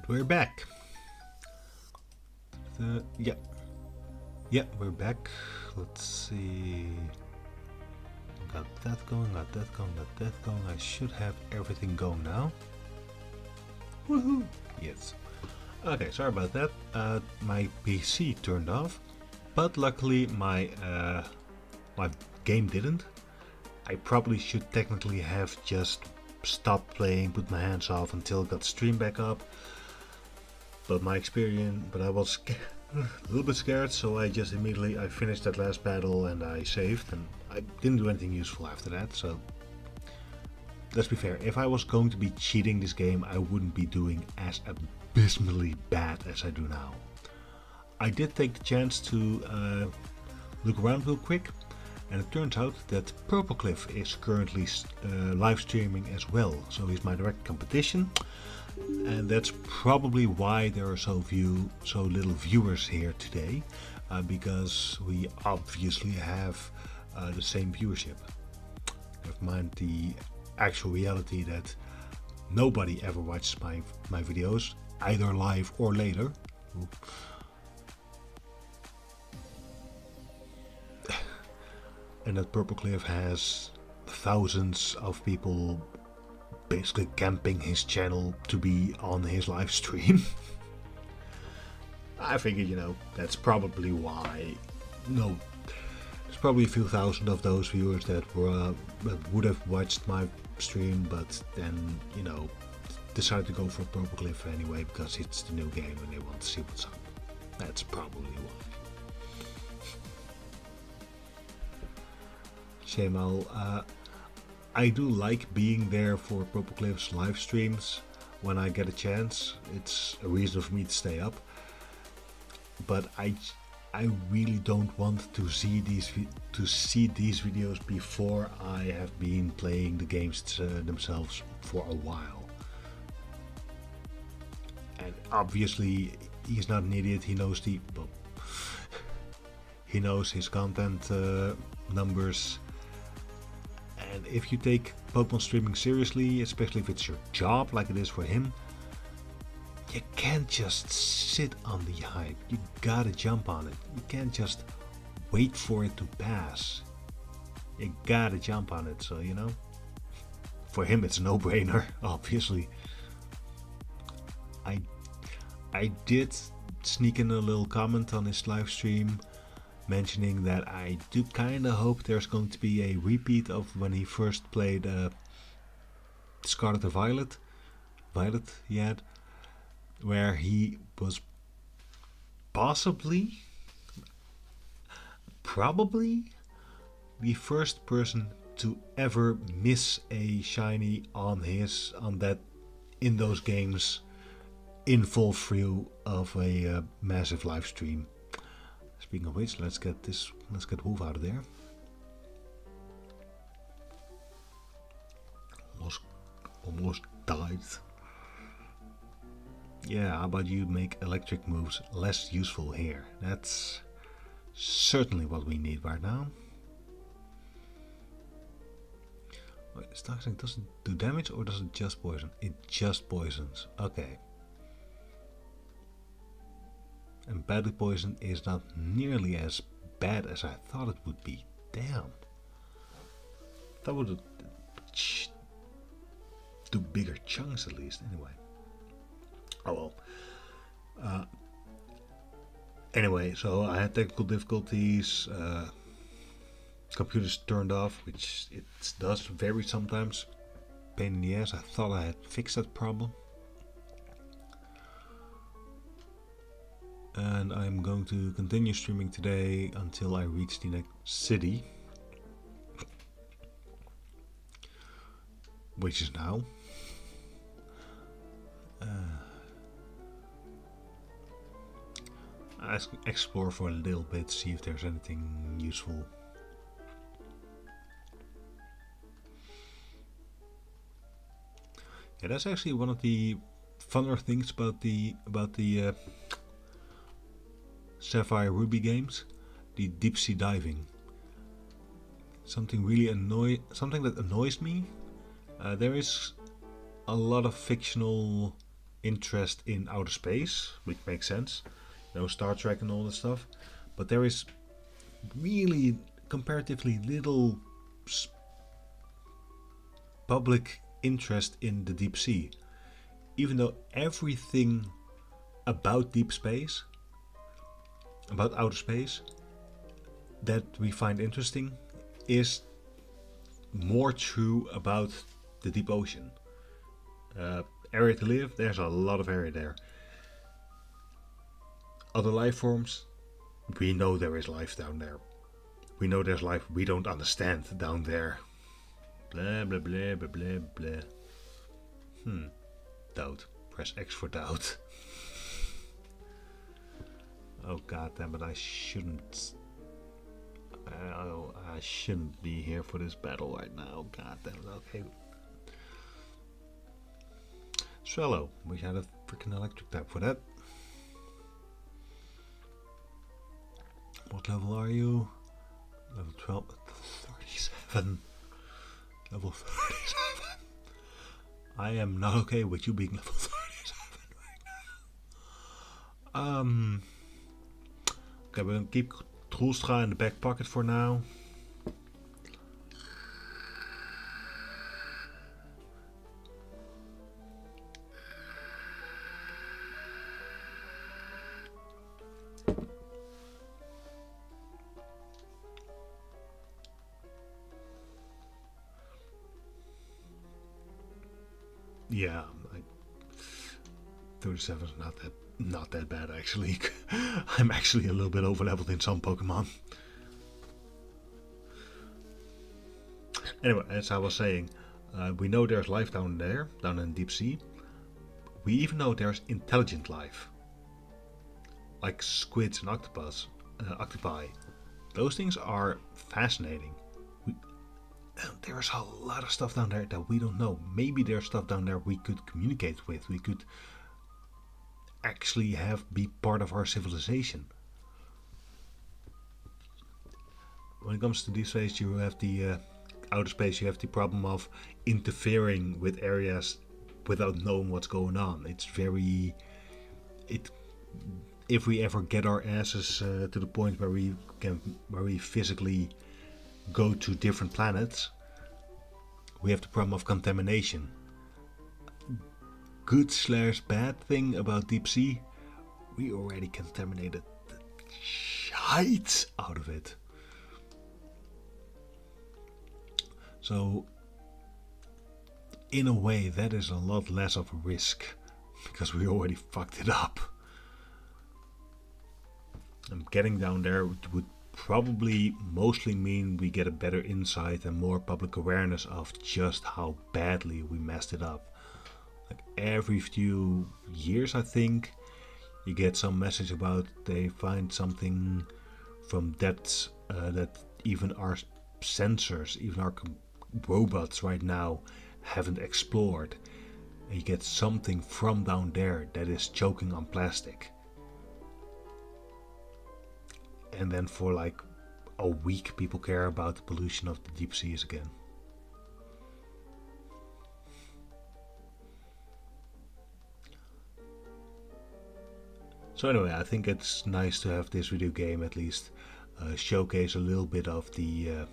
And we're back. Yeah, we're back. Let's see. Got that going, got that going, got that going. I should have everything going now. Woohoo! Yes. Okay, sorry about that. My PC turned off, but luckily my game didn't. I probably should technically have just stopped playing, put my hands off until it got stream back up. But I was a little bit scared, so I just immediately finished that last battle and I saved, and I didn't do anything useful after that. So let's be fair, if I was going to be cheating this game, I wouldn't be doing as abysmally bad as I do now. I did take the chance to look around real quick, and it turns out that Purplecliff is currently live streaming as well, so he's my direct competition. And that's probably why there are so little viewers here today, because we obviously have the same viewership. Never mind the actual reality that nobody ever watches my videos, either live or later. And that Purplecliff has thousands of people basically camping his channel to be on his live stream. I figured, that's probably why. No, there's probably a few thousand of those viewers that would have watched my stream, but then decided to go for Purplecliff anyway because it's the new game and they want to see what's up. That's probably why. Shame I do like being there for Purplecliff's live streams when I get a chance. It's a reason for me to stay up. But I really don't want to see these videos before I have been playing the games themselves for a while. And obviously he's not an idiot. He knows he knows his content numbers. And if you take Pokemon streaming seriously, especially if it's your job like it is for him, you can't just sit on the hype. You gotta jump on it. You can't just wait for it to pass. You gotta jump on it, so for him it's a no-brainer, obviously. I did sneak in a little comment on his live stream mentioning that I do kinda hope there's going to be a repeat of when he first played Scarlet or Violet he had, where he was probably the first person to ever miss a shiny in those games in full view of a massive live stream. Speaking of which, let's get Wolf out of there. Almost died. Yeah, how about you make electric moves less useful here? That's certainly what we need right now. Wait, Stark doesn't do damage, or does it just poison? It just poisons. Okay. And battle poison is not nearly as bad as I thought it would be. Damn. That would do bigger chunks at least. Anyway. Oh well. Anyway, so I had technical difficulties. Computers turned off, which it does vary sometimes. Pain in the ass. I thought I had fixed that problem. And I'm going to continue streaming today until I reach the next city, which is now. I explore for a little bit, see if there's anything useful. Yeah, that's actually one of the funner things about the Sapphire Ruby games, the deep sea diving. Something that annoys me. There is a lot of fictional interest in outer space, which makes sense, you know, Star Trek and all that stuff, but there is really comparatively little public interest in the deep sea, even though everything about deep space, about outer space, that we find interesting is more true about the deep ocean. Area to live, there's a lot of area there. Other life forms, we know there is life down there. We know there's life we don't understand down there. Blah blah blah blah blah blah. Doubt. Press X for doubt. Oh god damn it, I shouldn't be here for this battle right now. God damn it, okay. Swallow, we had a freaking electric type for that. What level are you? Level 12, 37. Level 37. I am not okay with you being level 37 right now. Okay, we're gonna keep Troelstra in the back pocket for now. Yeah, 37 is not that bad actually. I'm actually a little bit over leveled in some Pokemon. Anyway, as I was saying, we know there's life down there, down in the deep sea. We even know there's intelligent life, like squids and octopi. Those things are fascinating. There's a lot of stuff down there that we don't know. Maybe there's stuff down there we could communicate with. We could actually be part of our civilization. When it comes to deep space, you have the outer space. You have the problem of interfering with areas without knowing what's going on. It's very. If we ever get our asses to the point where we physically go to different planets, we have the problem of contamination. Good/bad thing about deep sea, we already contaminated the shite out of it. So in a way that is a lot less of a risk, because we already fucked it up. And getting down there would probably mostly mean we get a better insight and more public awareness of just how badly we messed it up. Like every few years, I think, you get some message about they find something from depths that even our sensors, even our robots right now haven't explored. And you get something from down there that is choking on plastic. And then for like a week people care about the pollution of the deep seas again. So anyway, I think it's nice to have this video game at least showcase a little bit of the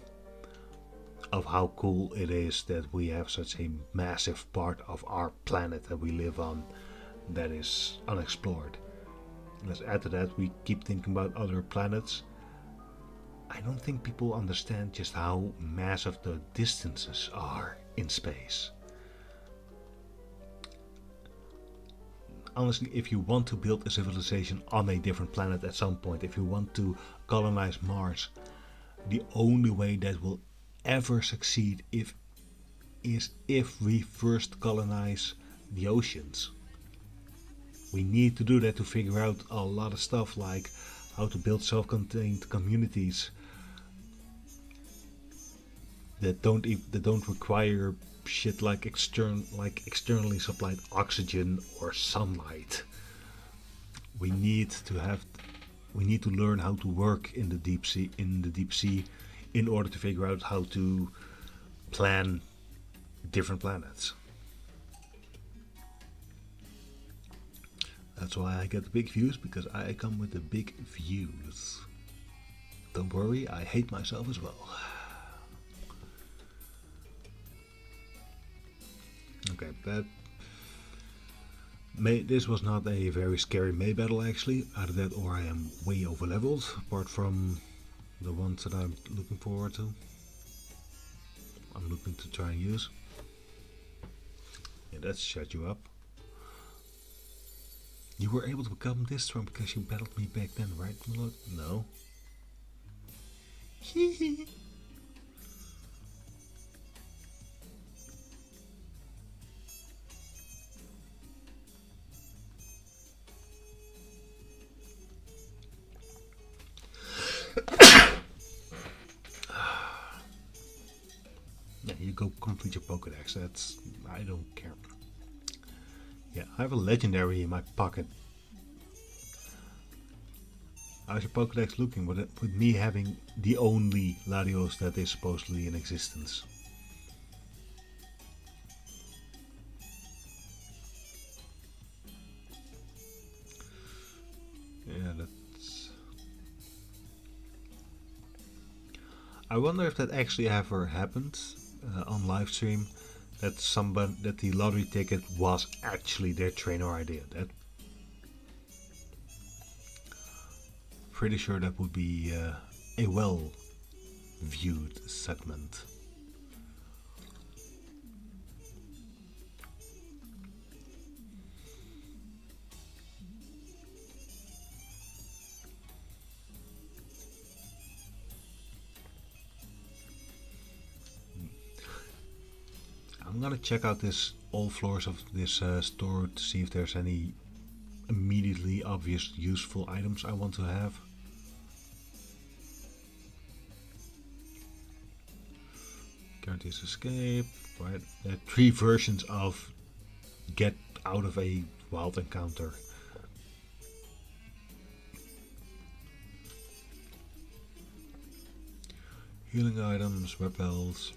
of how cool it is that we have such a massive part of our planet that we live on that is unexplored. Let's add to that, we keep thinking about other planets. I don't think people understand just how massive the distances are in space. Honestly, if you want to build a civilization on a different planet at some point, if you want to colonize Mars, the only way that will ever succeed is if we first colonize the oceans. We need to do that to figure out a lot of stuff, like how to build self-contained communities that don't require shit like externally supplied oxygen or sunlight. We need to learn how to work in the deep sea in order to figure out how to plan different planets. That's why I get the big views, because I come with the big views. Don't worry, I hate myself as well. Okay, that this was not a very scary May battle actually. Either that or I am way over leveled, apart from the ones that I'm looking forward to. I'm looking to try and use. Yeah, that shut you up. You were able to become this strong because you battled me back then, right? No. Hehe. Yeah, you go complete your Pokédex. That's... I don't care. Yeah, I have a legendary in my pocket. How's your Pokédex looking with me having the only Latios that is supposedly in existence? Yeah, that's... I wonder if that actually ever happened on live stream, that the lottery ticket was actually their trainer idea. That pretty sure that would be a well viewed segment. I'm gonna check out all floors of this store to see if there's any immediately obvious useful items I want to have. Guarantees escape, right? There are 3 versions of get out of a wild encounter. Healing items, repels,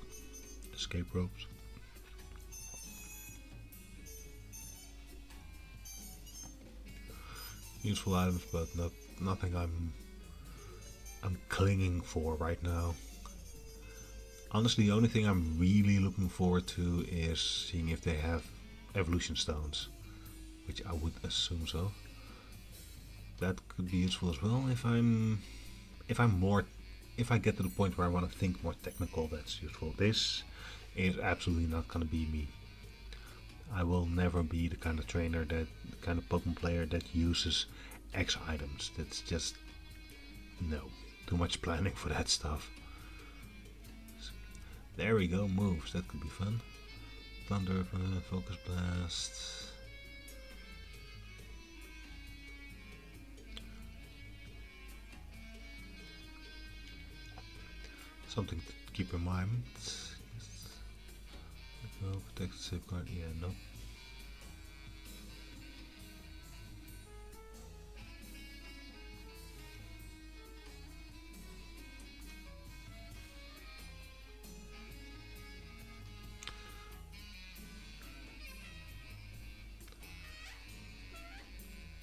escape ropes. Useful items, but nothing I'm clinging for right now. Honestly, the only thing I'm really looking forward to is seeing if they have evolution stones, which I would assume so. That could be useful as well if I get to the point where I want to think more technical. That's useful. This is absolutely not going to be me. I will never be the kind of trainer, the kind of Pokemon player that uses X items. That's just no, too much planning for that stuff. There we go, moves, that could be fun. Thunder, Focus Blast. Something to keep in mind. No, protect safeguard, yeah, no.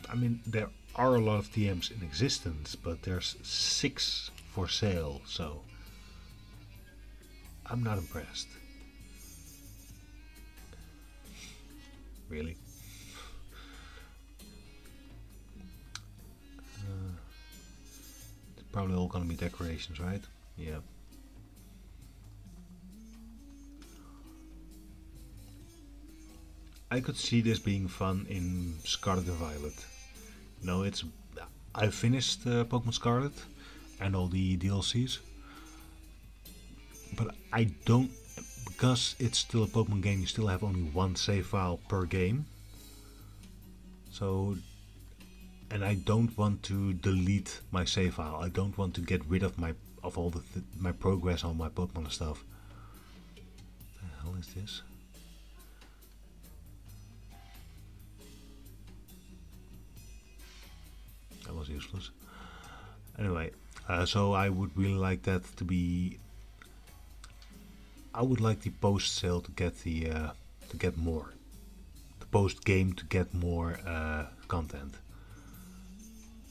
I mean, there are a lot of TMs in existence, but there's 6 for sale, so I'm not impressed. Really? It's probably all gonna be decorations, right? Yeah. I could see this being fun in Scarlet and Violet. No, I finished Pokemon Scarlet and all the DLCs, but I don't, because it's still a Pokemon game. You still have only 1 save file per game. So, and I don't want to delete my save file. I don't want to get rid of my progress on my Pokemon and stuff. What the hell is this? That was useless. Anyway, so I would really like that to be. I would like the post sale to get more. The post game to get more content.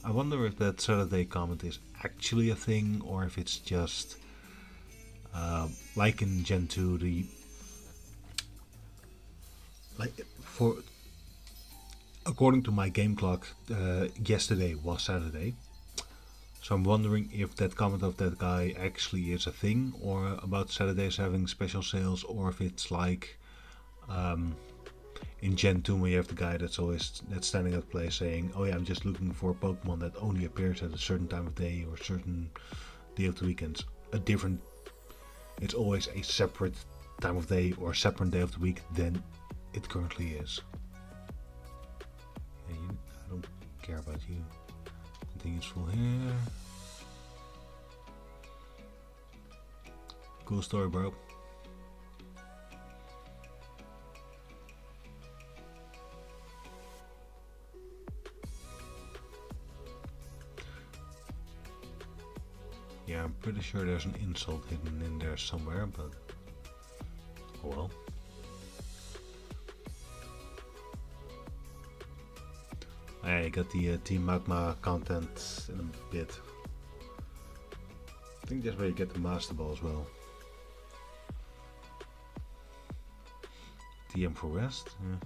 I wonder if that Saturday comment is actually a thing, or if it's just like in Gen 2, for according to my game clock, yesterday was Saturday. So I'm wondering if that comment of that guy actually is a thing, or about Saturdays having special sales, or if it's like in Gen 2 when you have the guy that's standing at play saying, "Oh yeah, I'm just looking for a Pokemon that only appears at a certain time of day or certain day of the weekends." It's always a separate time of day or a separate day of the week than it currently is. Yeah, I don't care about you. Nothing useful here. Cool story, bro. Yeah, I'm pretty sure there's an insult hidden in there somewhere, but oh well. I got the Team Magma content in a bit. I think that's where you get the Master Ball as well. TM for West, yeah.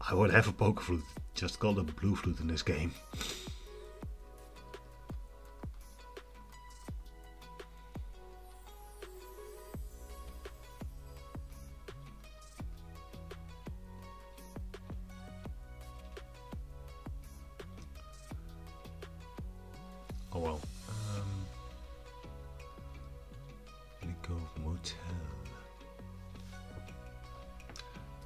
I would have a Poke Flute, just called a Blue Flute in this game. Oh well. Lico Motel.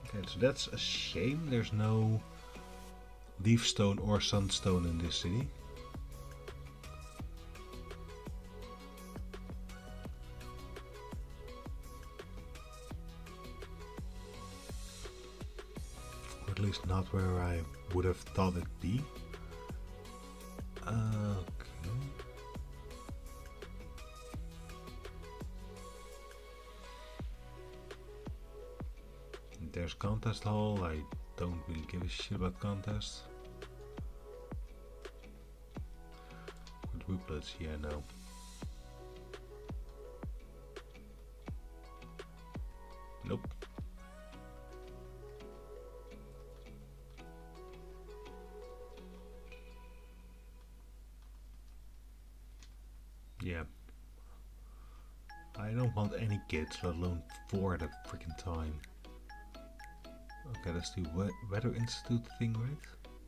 Okay, so that's a shame. There's no Leafstone or Sunstone in this city. Or at least not where I would have thought it'd be. Okay. There's Contest Hall. I don't really give a shit about contests. Quadruplets, yeah, no. Nope. Yeah. I don't want any kids, let alone 4 at a freaking time. Okay, that's the Weather Institute thing, right?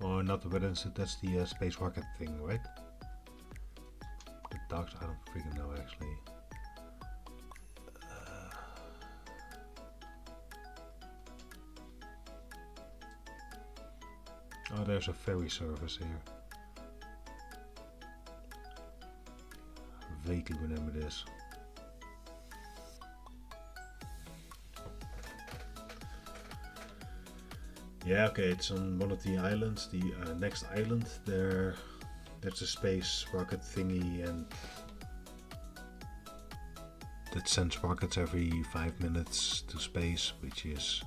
Or not the Weather Institute, that's the Space Rocket thing, right? The dogs, I don't freaking know actually. Oh, there's a ferry service here. I vaguely remember this. Yeah, okay, it's on one of the islands. The next island, there's a space rocket thingy, and that sends rockets every 5 minutes to space, which is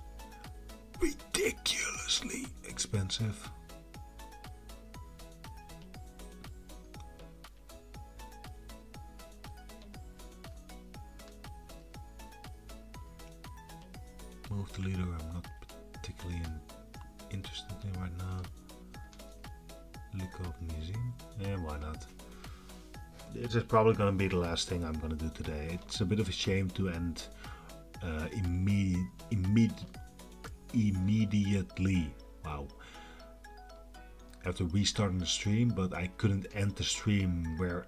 ridiculously expensive. Move the leader, I'm not particularly interested in right now. Look up museum. Yeah, why not? This is probably gonna be the last thing I'm gonna do today. It's a bit of a shame to end immediately. Wow. After restarting the stream, but I couldn't end the stream where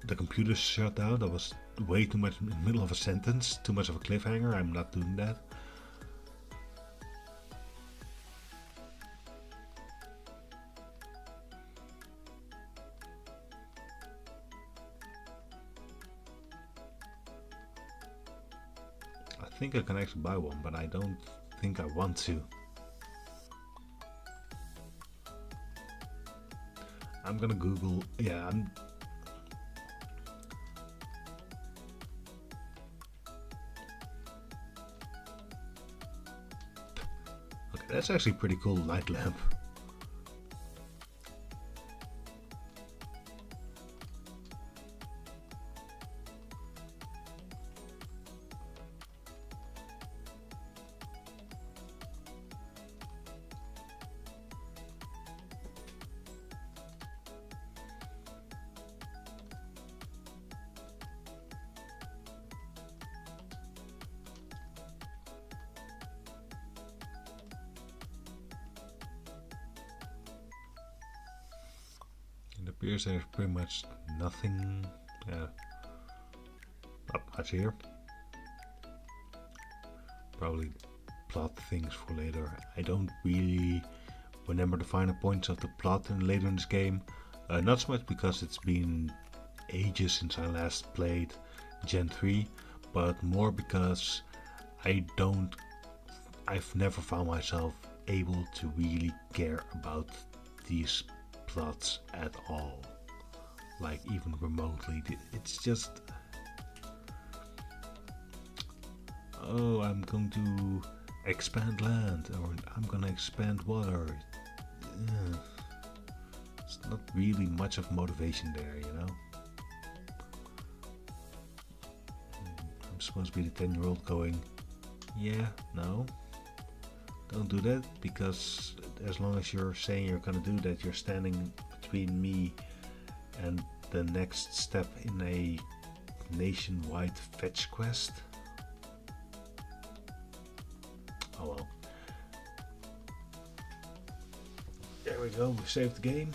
the computer shut down. That was way too much in the middle of a sentence, too much of a cliffhanger. I'm not doing that. I think I can actually buy one, but I don't think I want to. I'm gonna Google. Yeah, That's actually a pretty cool night lamp. It appears there's pretty much nothing, not much here. Probably plot things for later. I don't really remember the finer points of the plot later in this game. Not so much because it's been ages since I last played Gen 3, but more because I've never found myself able to really care about these plots at all, like even remotely. It's just, oh, I'm going to expand land, or I'm gonna expand water. It's not really much of motivation there, you know. I'm supposed to be the 10-year-old going, yeah, no, don't do that, because as long as you're saying you're gonna do that, you're standing between me and the next step in a nationwide fetch quest. Oh well. There we go, we saved the game.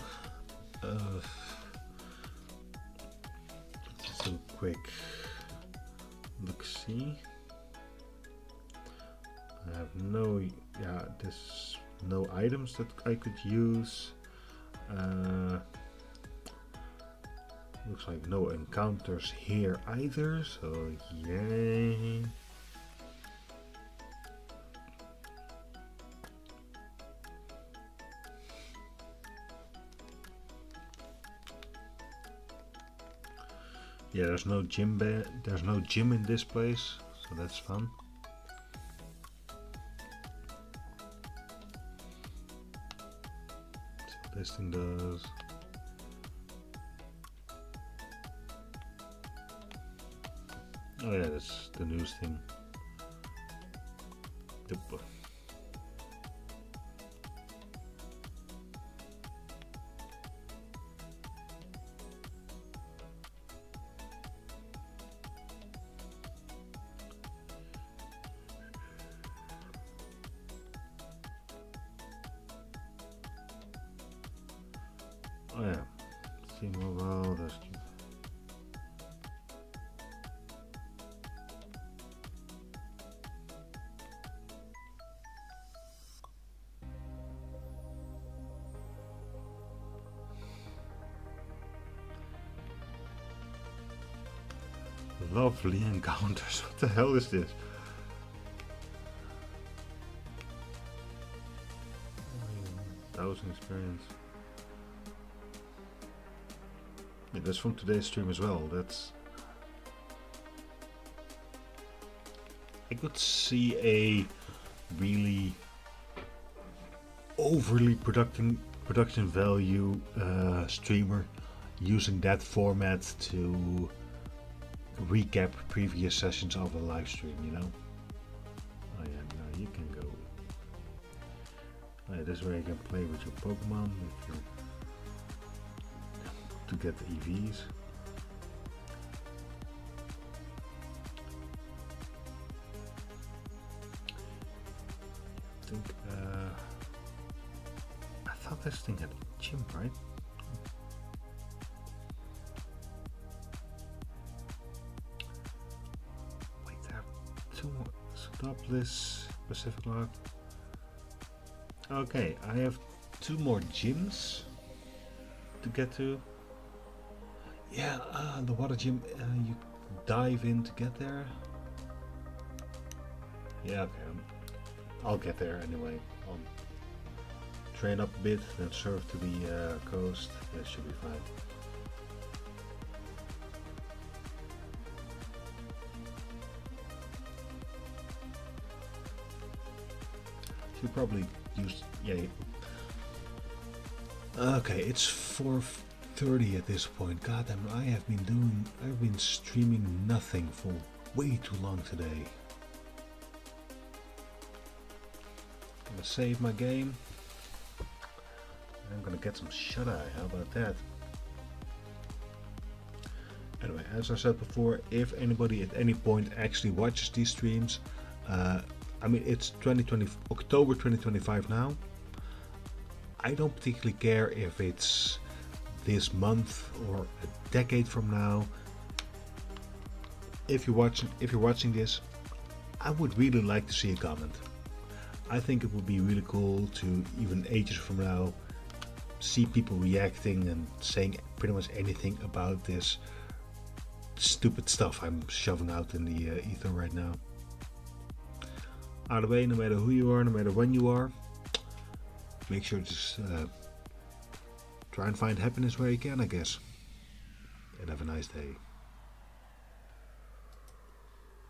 Just a quick look-see. I have there's no items that I could use. Looks like no encounters here either, so yay. Yeah, there's no gym in this place, so that's fun. See what this thing does. Oh yeah, that's the news thing. Dupe. Oh yeah, see mobile, that's lovely encounters. What the hell is this? 1000 experience. Yeah, that's from today's stream as well. That's, I could see a really overly production value streamer using that format to recap previous sessions of a live stream, you know. Oh yeah, no, you can go. Oh yeah, this is where you can play with your Pokemon to get the EVs. I think I thought this thing had a gym, right? Wait, there are two more. Stopless, Pacific Lock. Okay, I have two more gyms to get to. Yeah, the water gym, you dive in to get there. Yeah, okay, I'll get there anyway. I'll train up a bit, then surf to the coast. That should be fine. Should probably use. Yeah. Okay, it's 4:30 at this point. God damn, I've been streaming nothing for way too long today. I'm gonna save my game. I'm gonna get some shut-eye. How about that? Anyway, as I said before, if anybody at any point actually watches these streams, I mean, it's October 2025 now. I don't particularly care if it's this month or a decade from now. If you're watching this, I would really like to see a comment. I think it would be really cool to, even ages from now, see people reacting and saying pretty much anything about this stupid stuff I'm shoving out in the ether right now. Either way, no matter who you are, no matter when you are, make sure to just try and find happiness where you can, I guess. And have a nice day.